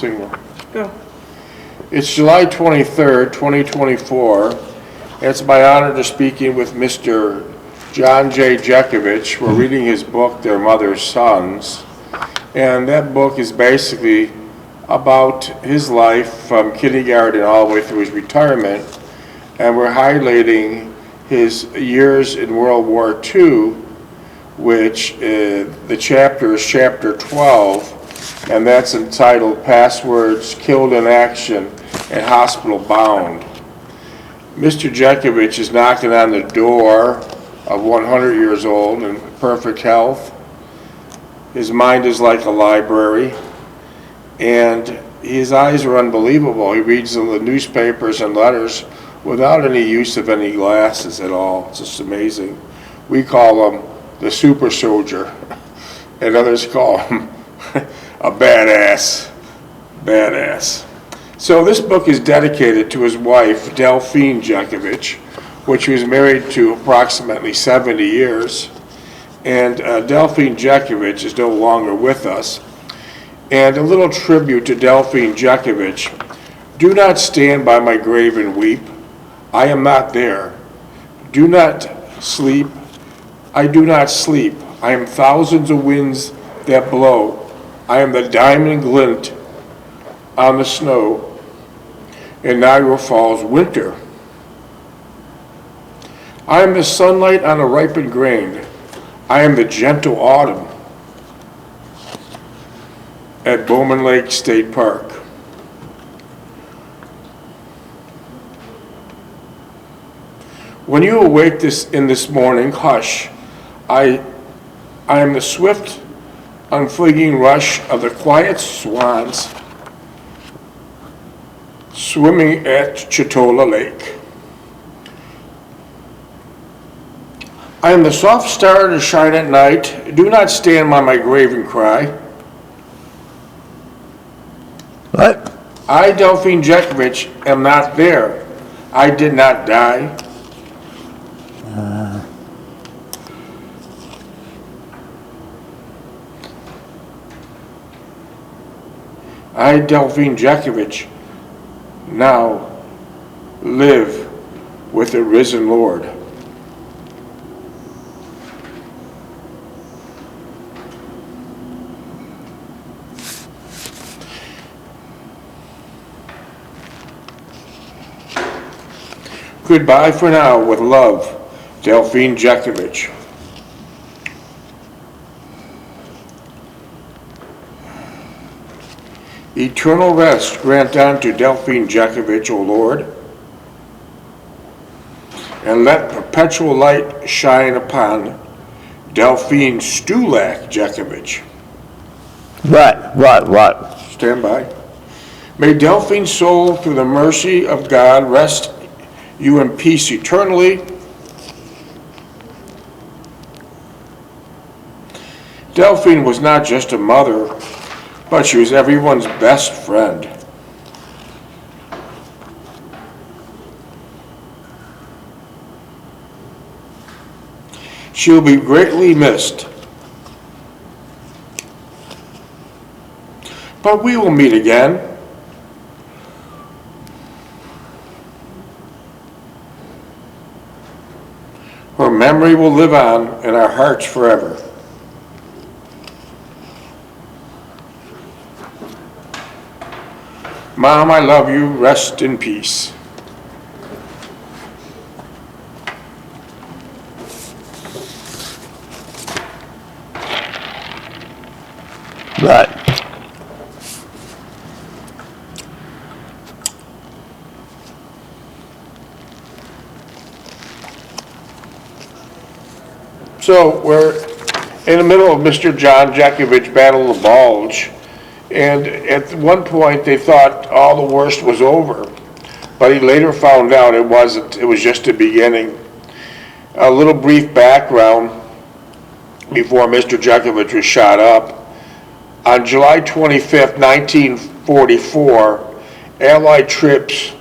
signal. Go. It's July 23rd, 2024. It's my honor to speaking with Mr. John J. Jeckovich. We're reading his book, Their Mother's Sons. And that book is basically about his life from kindergarten all the way through his retirement. And we're highlighting his years in World War II, which the chapter is chapter 12, and that's entitled Passwords, Killed in Action, and Hospital Bound. Mr. Jeckovich is knocking on the door of 100 years old in perfect health. His mind is like a library, and his eyes are unbelievable. He reads the newspapers and letters without any use of any glasses at all. It's just amazing. We call him the super soldier, and others call him a badass. Badass. So this book is dedicated to his wife, Delphine Jeckovich, which he was married to approximately 70 years. And Delphine Jeckovich is no longer with us. And a little tribute to Delphine Jeckovich. Do not stand by my grave and weep. I am not there. Do not sleep. I do not sleep. I am thousands of winds that blow. I am the diamond glint on the snow in Niagara Falls winter. I am the sunlight on a ripened grain. I am the gentle autumn at Bowman Lake State Park. When you awake this morning, hush. I am the swift, unfleeting rush of the quiet swans swimming at Chitola Lake. I am the soft star to shine at night. Do not stand by my grave and cry. What? I, Delphine Jeckovich, am not there. I did not die. I, Delphine Jeckovich, now live with the risen Lord. Goodbye for now, with love, Delphine Jeckovich. Eternal rest grant unto Delphine Jeckovich, O Lord, and let perpetual light shine upon Delphine Stulak Jeckovich. What? Stand by. May Delphine's soul, through the mercy of God, rest you in peace eternally. Delphine was not just a mother, but she was everyone's best friend. She will be greatly missed, but we will meet again. Her memory will live on in our hearts forever. Mom, I love you. Rest in peace. Right. So we're in the middle of Mr. John Jeckovich Battle of the Bulge, and at one point they thought all the worst was over, but he later found out it wasn't. It was just the beginning. A little brief background before Mr. Jeckovich was shot up. On July 25th, 1944, Allied troops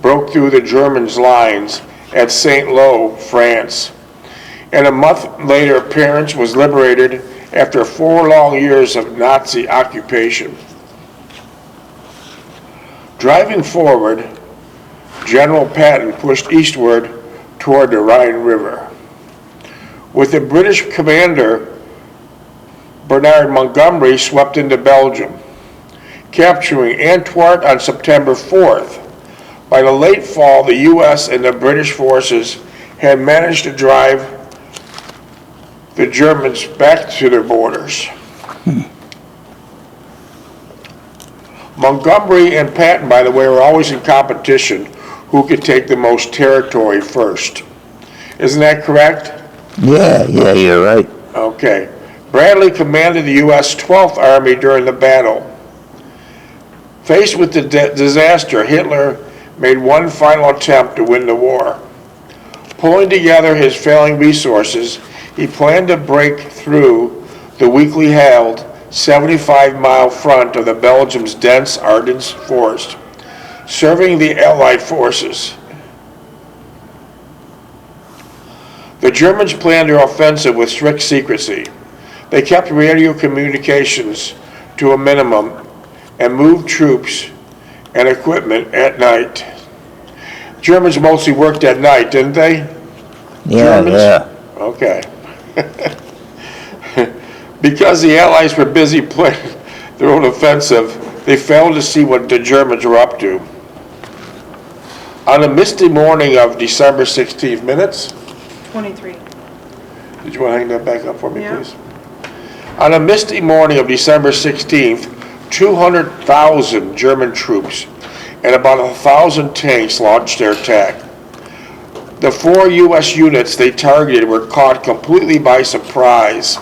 broke through the Germans' lines at Saint-Lô, France. And a month later, Paris was liberated after 4 long years of Nazi occupation. Driving forward, General Patton pushed eastward toward the Rhine River. With the British commander Bernard Montgomery swept into Belgium, capturing Antwerp on September 4th. By the late fall, the U.S. and the British forces had managed to drive the Germans back to their borders. Montgomery and Patton, by the way, were always in competition who could take the most territory first. Isn't that correct? Yeah, you're right. Okay. Bradley commanded the U.S. 12th Army during the battle. Faced with the disaster, Hitler made one final attempt to win the war. Pulling together his failing resources, he planned to break through the weakly held 75-mile front of the Belgium's dense Ardennes forest, serving the Allied forces. The Germans planned their offensive with strict secrecy. They kept radio communications to a minimum and moved troops and equipment at night. Germans mostly worked at night, didn't they? Yeah, Germans? yeah. Okay. Because the Allies were busy planning their own offensive, they failed to see what the Germans were up to. On a misty morning of December 16th, minutes? 23. Did you want to hang that back up for me, Yeah. please? On a misty morning of December 16th, 200,000 German troops and about 1,000 tanks launched their attack. The 4 U.S. units they targeted were caught completely by surprise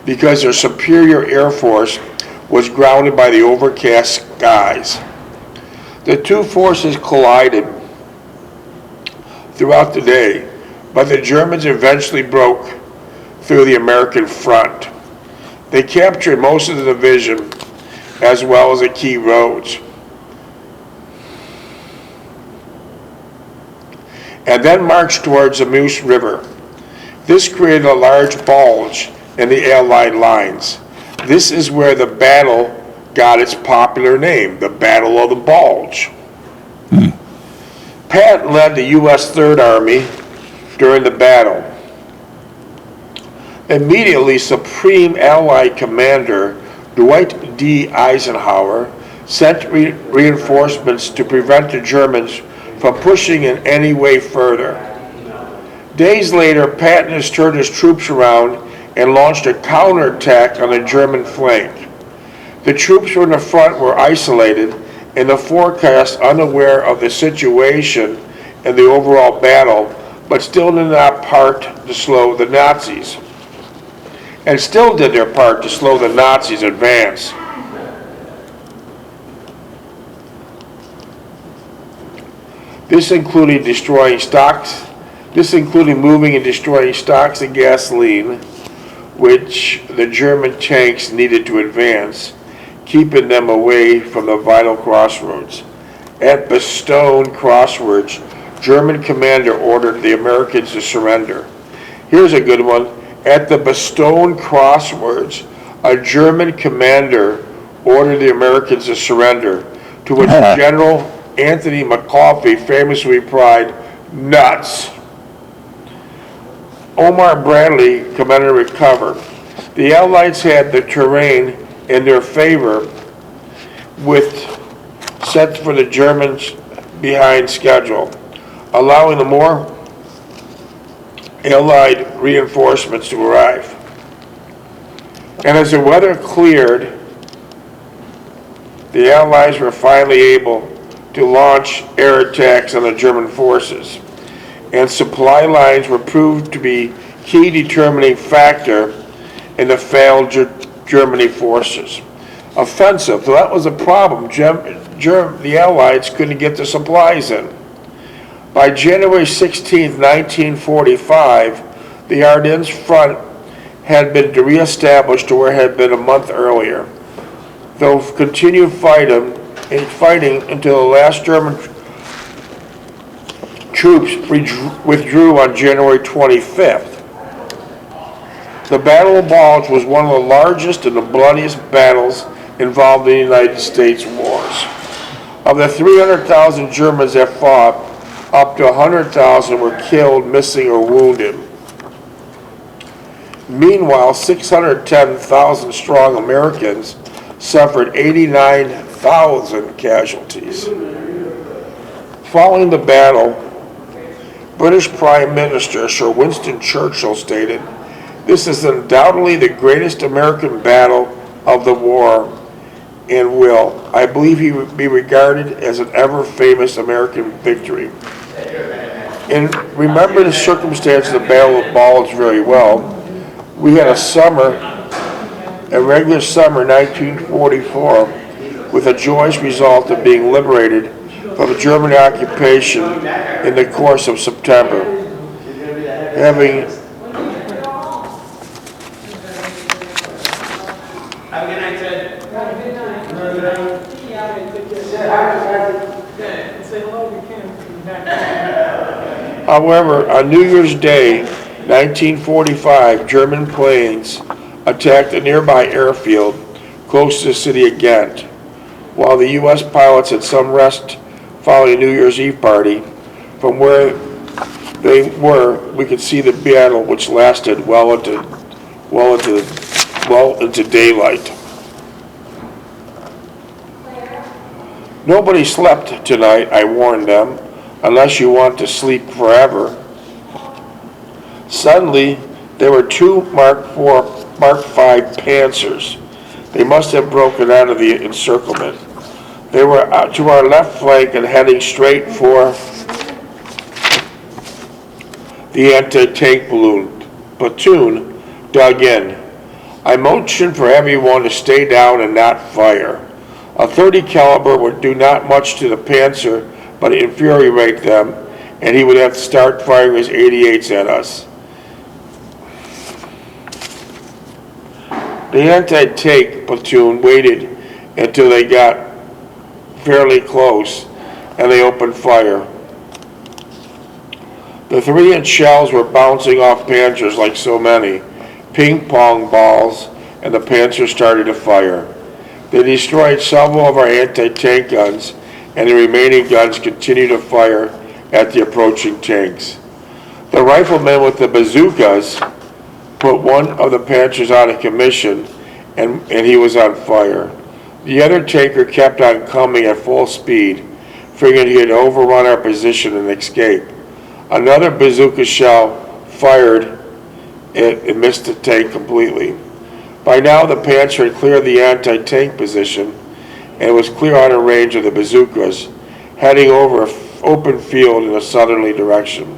because their superior air force was grounded by the overcast skies. The two forces collided throughout the day, but the Germans eventually broke through the American front. They captured most of the division as well as the key roads, and then marched towards the Meuse River. This created a large bulge in the Allied lines. This is where the battle got its popular name, the Battle of the Bulge. Patton led the U.S. Third Army during the battle. Immediately, Supreme Allied Commander Dwight D. Eisenhower sent reinforcements to prevent the Germans from pushing in any way further. Days later, Patton has turned his troops around and launched a counterattack on the German flank. The troops from the front were isolated in the forecast, unaware of the situation and the overall battle, but still did not part to slow the Nazis. And still did their part to slow the Nazis' advance. This included moving and destroying stocks of gasoline, which the German tanks needed to advance, keeping them away from the vital crossroads. At Bastogne Crossroads, German commander ordered the Americans to surrender. Here's a good one. At the Bastogne Crossroads, a German commander ordered the Americans to surrender, to which General Anthony McCauley famously replied, "Nuts." Omar Bradley commanded to recover. The Allies had the terrain in their favor, with set for the Germans behind schedule, allowing the more Allied reinforcements to arrive. And as the weather cleared, the Allies were finally able to launch air attacks on the German forces, and supply lines were proved to be key determining factor in the failed Germany forces. Offensive, so that was a problem. The Allies couldn't get the supplies in. By January 16, 1945, the Ardennes front had been reestablished to where it had been a month earlier. Though continued fighting until the last German troops withdrew on January 25th. The Battle of Bulge was one of the largest and the bloodiest battles involved in the United States wars. Of the 300,000 Germans that fought, up to 100,000 were killed, missing, or wounded. Meanwhile, 610,000 strong Americans suffered 89,000 casualties. Following the battle, British Prime Minister Sir Winston Churchill stated, "This is undoubtedly the greatest American battle of the war and will, I believe, he would be regarded as an ever-famous American victory." And remember the circumstances of the Battle of Bulge very well. We had a regular summer 1944 with a joyous result of being liberated from German occupation in the course of September. Having However, on New Year's Day, 1945, German planes attacked a nearby airfield close to the city of Ghent. While the U.S. pilots had some rest following a New Year's Eve party, from where they were, we could see the battle, which lasted well into daylight. Nobody slept tonight, I warned them, unless you want to sleep forever. Suddenly, there were two Mark V Panzers. They must have broken out of the encirclement. They were to our left flank and heading straight for the anti-tank platoon dug in. I motioned for everyone to stay down and not fire. A .30 caliber would do not much to the Panzer, but infuriate them, and he would have to start firing his 88s at us. The anti-tank platoon waited until they got fairly close, and they opened fire. The 3-inch shells were bouncing off Panzers like so many ping pong balls, and the Panzers started to fire. They destroyed several of our anti-tank guns, and the remaining guns continued to fire at the approaching tanks. The riflemen with the bazookas put one of the Panzers out of commission, and he was on fire. The other tanker kept on coming at full speed, figuring he had overrun our position and escape. Another bazooka shell fired and missed the tank completely. By now, the Panzer had cleared the anti-tank position and was clear out of range of the bazookas, heading over an open field in a southerly direction.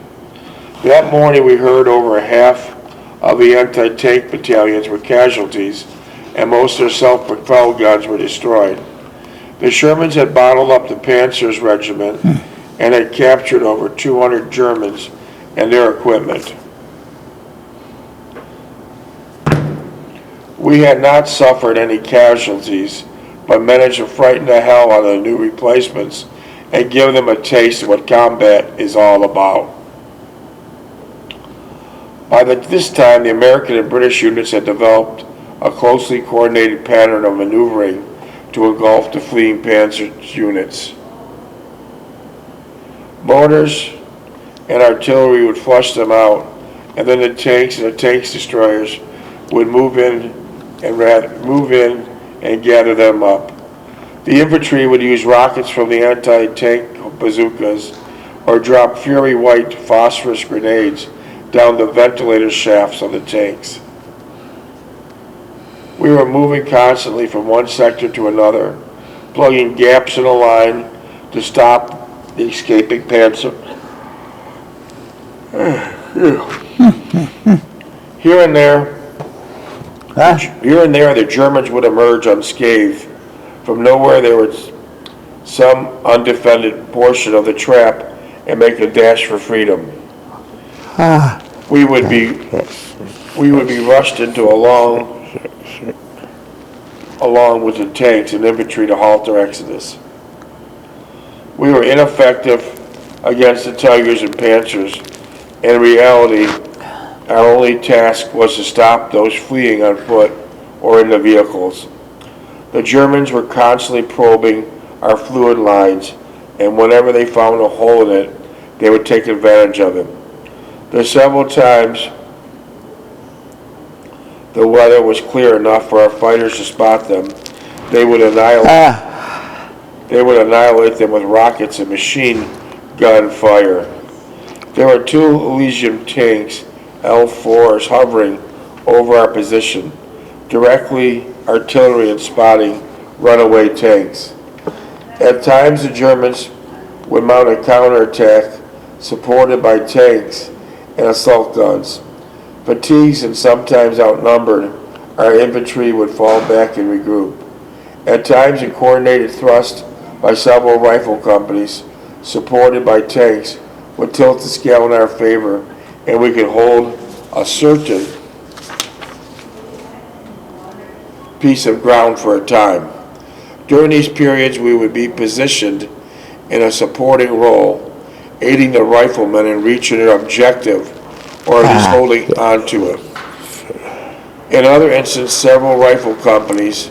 That morning, we heard over half of the anti-tank battalions were casualties, and most of their self-propelled guns were destroyed. The Shermans had bottled up the Panzer's regiment and had captured over 200 Germans and their equipment. We had not suffered any casualties, but managed to frighten the hell out of the new replacements and give them a taste of what combat is all about. By this time, the American and British units had developed a closely coordinated pattern of maneuvering to engulf the fleeing Panzer units. Mortars and artillery would flush them out, and then the tanks and the tanks destroyers would move in and gather them up. The infantry would use rockets from the anti-tank bazookas or drop Fury White phosphorus grenades down the ventilator shafts of the tanks. We were moving constantly from one sector to another, plugging gaps in the line to stop the escaping Panzer. Here and there, the Germans would emerge unscathed. From nowhere, there was some undefended portion of the trap and make a dash for freedom. We would be rushed into along with the tanks and infantry to halt their exodus. We were ineffective against the Tigers and Panzers. In reality, Our only task was to stop those fleeing on foot or in the vehicles. The Germans were constantly probing our fluid lines, and whenever they found a hole in it, they would take advantage of it. There several times the weather was clear enough for our fighters to spot them. They would annihilate them with rockets and machine gun fire. There were 2 Elysium tanks, L4s, hovering over our position, directly artillery and spotting runaway tanks. At times the Germans would mount a counterattack supported by tanks and assault guns. Fatigued and sometimes outnumbered, our infantry would fall back and regroup. At times a coordinated thrust by several rifle companies, supported by tanks, would tilt the scale in our favor, and we could hold a certain piece of ground for a time. During these periods, we would be positioned in a supporting role, aiding the riflemen in reaching their objective, or at least holding on to it. In other instances, several rifle companies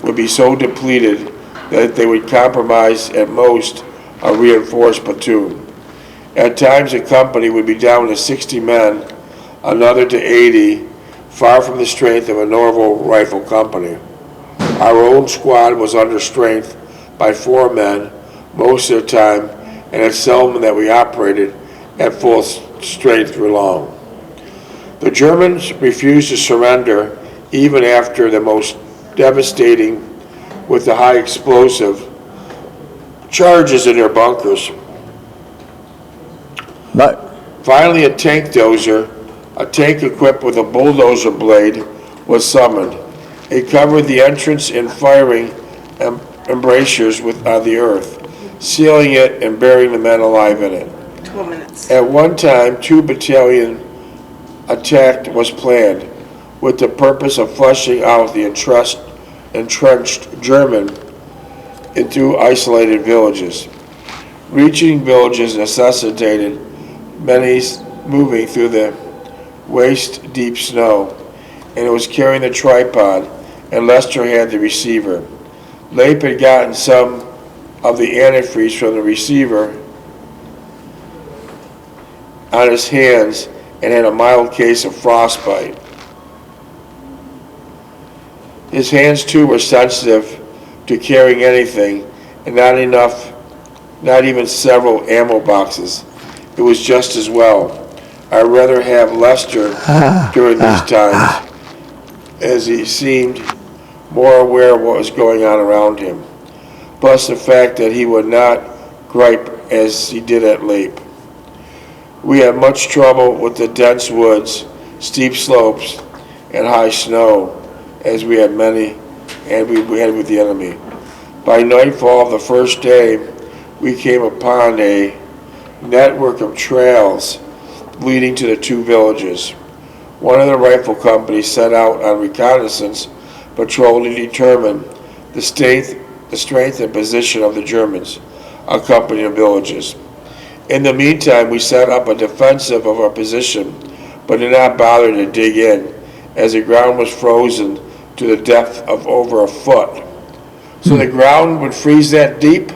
would be so depleted that they would compromise at most a reinforced platoon. At times, a company would be down to 60 men, another to 80, far from the strength of a normal rifle company. Our own squad was under strength by 4 men most of the time, and it's seldom that we operated at full strength for long. The Germans refused to surrender even after the most devastating with the high explosive charges in their bunkers. But Finally, a tank dozer, a tank equipped with a bulldozer blade, was summoned. It covered the entrance and firing embrasures on the earth, sealing it and burying the men alive in it. 12 minutes. At one time, 2 battalion attack was planned with the purpose of flushing out the entrenched German into isolated villages. Reaching villages necessitated many moving through the waist-deep snow, and it was carrying the tripod, and Lester had the receiver. Leip had gotten some of the antifreeze from the receiver on his hands and had a mild case of frostbite. His hands too were sensitive to carrying anything, and not even several ammo boxes. It was just as well. I'd rather have Lester during these times, as he seemed more aware of what was going on around him, plus the fact that he would not gripe as he did at Leip. We had much trouble with the dense woods, steep slopes, and high snow, as we had with the enemy. By nightfall of the first day, we came upon a network of trails leading to the 2 villages. One of the rifle companies set out on reconnaissance patrol to determine the strength and position of the Germans accompanying the villages. In the meantime, we set up a defensive of our position, but did not bother to dig in, as the ground was frozen to the depth of over a foot. So the ground would freeze that deep?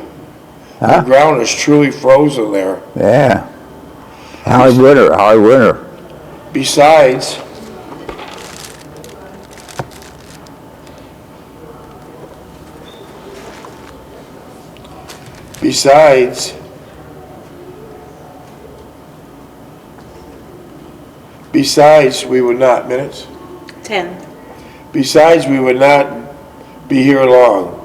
The ground is truly frozen there. yeah. Hard winter. Besides, we would not, 10. Besides, we would not be here long.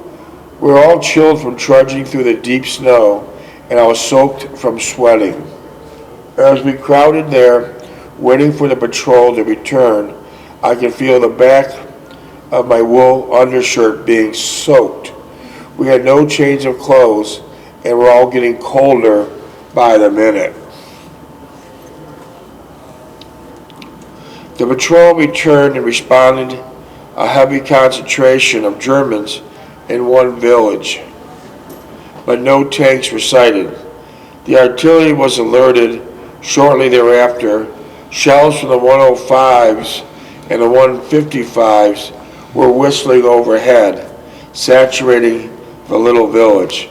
We were all chilled from trudging through the deep snow, and I was soaked from sweating. As we crowded there, waiting for the patrol to return, I could feel the back of my wool undershirt being soaked. We had no change of clothes, and we're all getting colder by the minute. The patrol returned and responded a heavy concentration of Germans in one village, but no tanks were sighted. The artillery was alerted shortly thereafter Shells from the 105s and the 155s were whistling overhead, saturating the little village.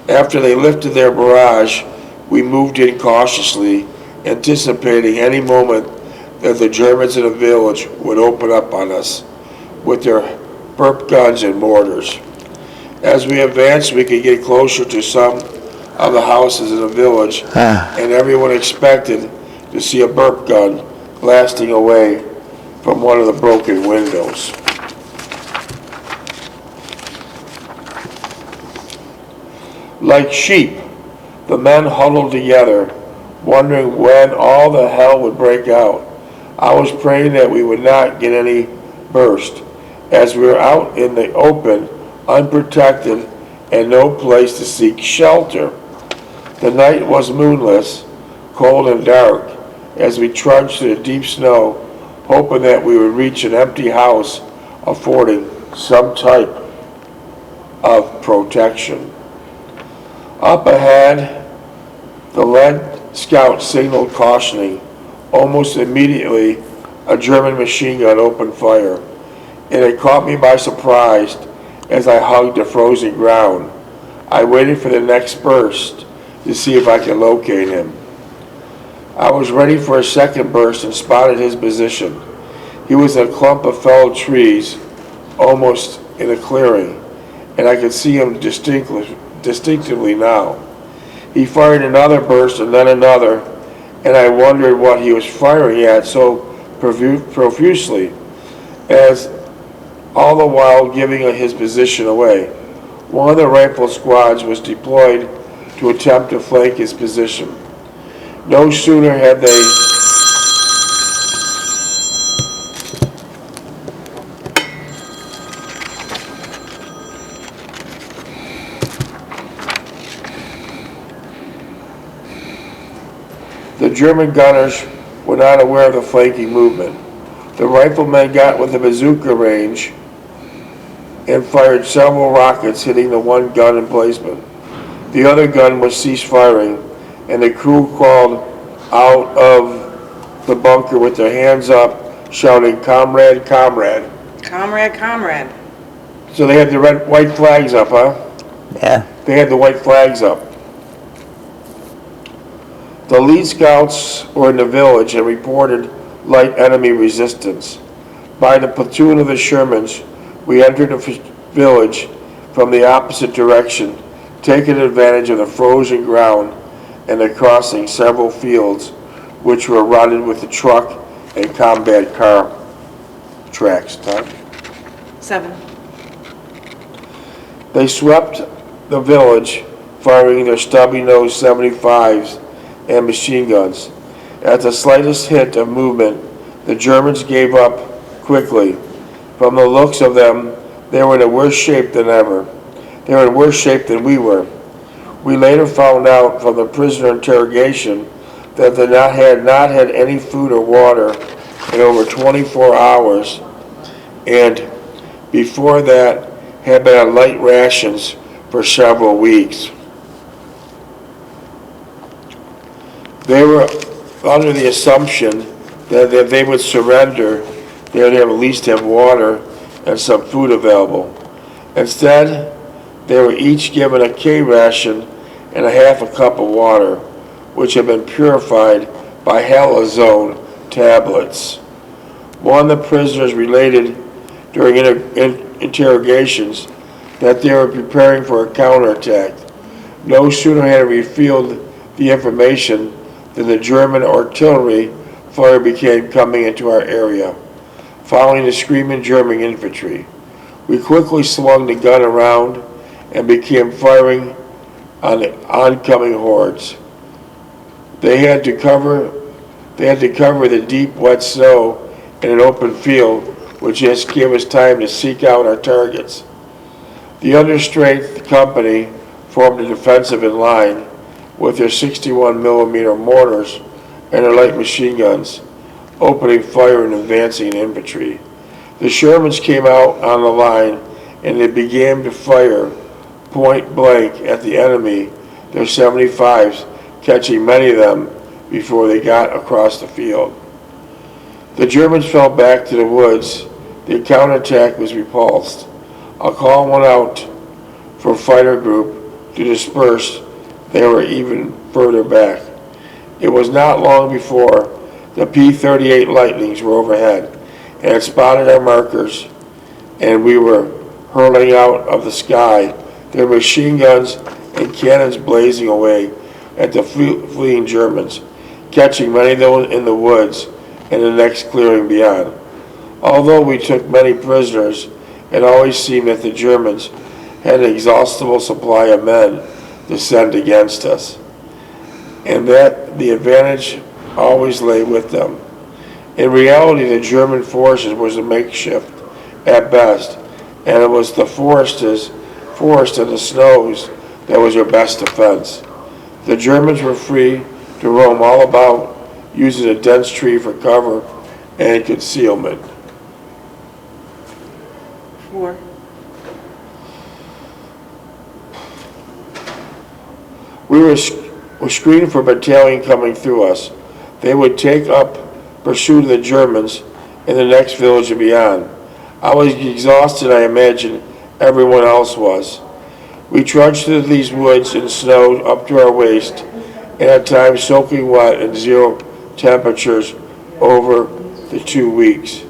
After they lifted their barrage, we moved in cautiously, anticipating any moment that the Germans in the village would open up on us with their burp guns and mortars. As we advanced, we could get closer to some of the houses in the village, and everyone expected to see a burp gun blasting away from one of the broken windows. Like sheep, the men huddled together, wondering when all the hell would break out. I was praying that we would not get any burst, as we were out in the open, unprotected, and no place to seek shelter. The night was moonless, cold and dark, as we trudged through the deep snow, hoping that we would reach an empty house affording some type of protection. Up ahead, the lead scout signaled cautioning. Almost immediately, a German machine gun opened fire, and it caught me by surprise as I hugged the frozen ground. I waited for the next burst to see if I could locate him. I was ready for a second burst and spotted his position. He was in a clump of felled trees, almost in a clearing, and I could see him distinctively now. He fired another burst and then another, and I wondered what he was firing at so profusely, as all the while giving his position away. One of the rifle squads was deployed to attempt to flank his position. No sooner had they The German gunners were not aware of the flanking movement. The riflemen got with the bazooka range and fired several rockets, hitting the one gun emplacement. The other gun was ceased firing, and the crew crawled out of the bunker with their hands up, shouting, "Comrade, comrade." Comrade, comrade. So they had the white flags up, huh? Yeah. They had the white flags up. The lead scouts were in the village and reported light enemy resistance. By the platoon of the Shermans, we entered the village from the opposite direction, taking advantage of the frozen ground and crossing several fields which were rotted with the truck and combat car tracks. Tom? 7. They swept the village, firing their stubby-nosed 75s and machine guns. At the slightest hint of movement, the Germans gave up quickly. From the looks of them, they were in a worse shape than ever. They were in worse shape than we were. We later found out from the prisoner interrogation that they had not had any food or water in over 24 hours, and before that had been on light rations for several weeks. They were under the assumption that if they would surrender, they would at least have water and some food available. Instead, they were each given a K ration and a half a cup of water, which had been purified by halazone tablets. One of the prisoners related during interrogations that they were preparing for a counterattack. No sooner had we revealed the information than the German artillery fire began coming into our area, following the screaming German infantry. We quickly swung the gun around and began firing on the oncoming hordes. They had to cover the deep, wet snow in an open field, which just gave us time to seek out our targets. The understrength company formed a defensive in line with their 61 millimeter mortars and their light machine guns, opening fire and advancing infantry. The Shermans came out on the line and they began to fire point blank at the enemy, their 75s, catching many of them before they got across the field. The Germans fell back to the woods. The counterattack was repulsed. A call went out for fighter group to disperse. They were even further back. It was not long before the P-38 Lightnings were overhead and had spotted our markers, and we were hurling out of the sky, their machine guns and cannons blazing away at the fleeing Germans, catching many of them in the woods and the next clearing beyond. Although we took many prisoners, it always seemed that the Germans had an inexhaustible supply of men to send against us, and that the advantage always lay with them. In reality, the German forces was a makeshift at best, and it was the forest and the snows that was their best defense. The Germans were free to roam all about, using a dense tree for cover and concealment. 4. We were screened for a battalion coming through us. They would take up pursuit of the Germans in the next village and beyond. I was exhausted, I imagine everyone else was. We trudged through these woods in snow up to our waist, and at times soaking wet in 0 temperatures over the 2 weeks.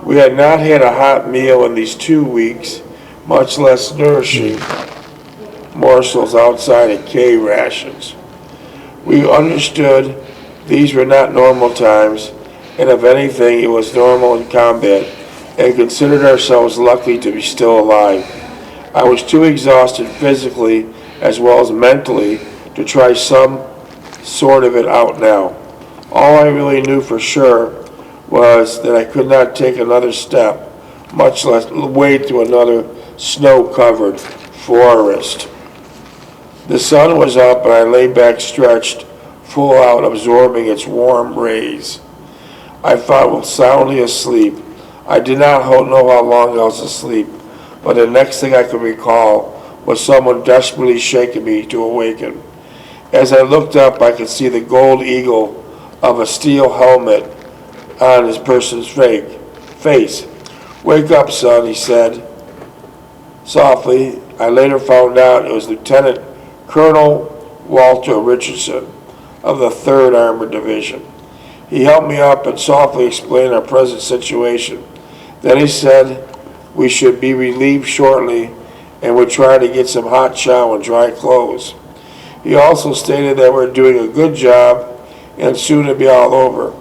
We had not had a hot meal in these 2 weeks, much less nourishing morsels outside of K rations. We understood these were not normal times, and if anything, it was normal in combat, and considered ourselves lucky to be still alive. I was too exhausted physically as well as mentally to try some sort of it out now. All I really knew for sure was that I could not take another step, much less wade through another snow-covered forest. The sun was up and I lay back stretched, full out, absorbing its warm rays. I fell soundly asleep. I did not know how long I was asleep, but the next thing I could recall was someone desperately shaking me to awaken. As I looked up, I could see the gold eagle of a steel helmet on his person's face. "Wake up, son," he said softly. I later found out it was Lieutenant Colonel Walter Richardson of the 3rd Armored Division. He helped me up and softly explained our present situation. Then he said we should be relieved shortly and would try to get some hot chow and dry clothes. He also stated that we're doing a good job and soon it'd be all over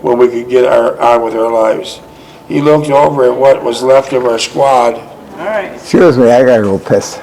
when we could get on with our lives. He looked over at what was left of our squad. All right. Excuse me, I gotta go piss.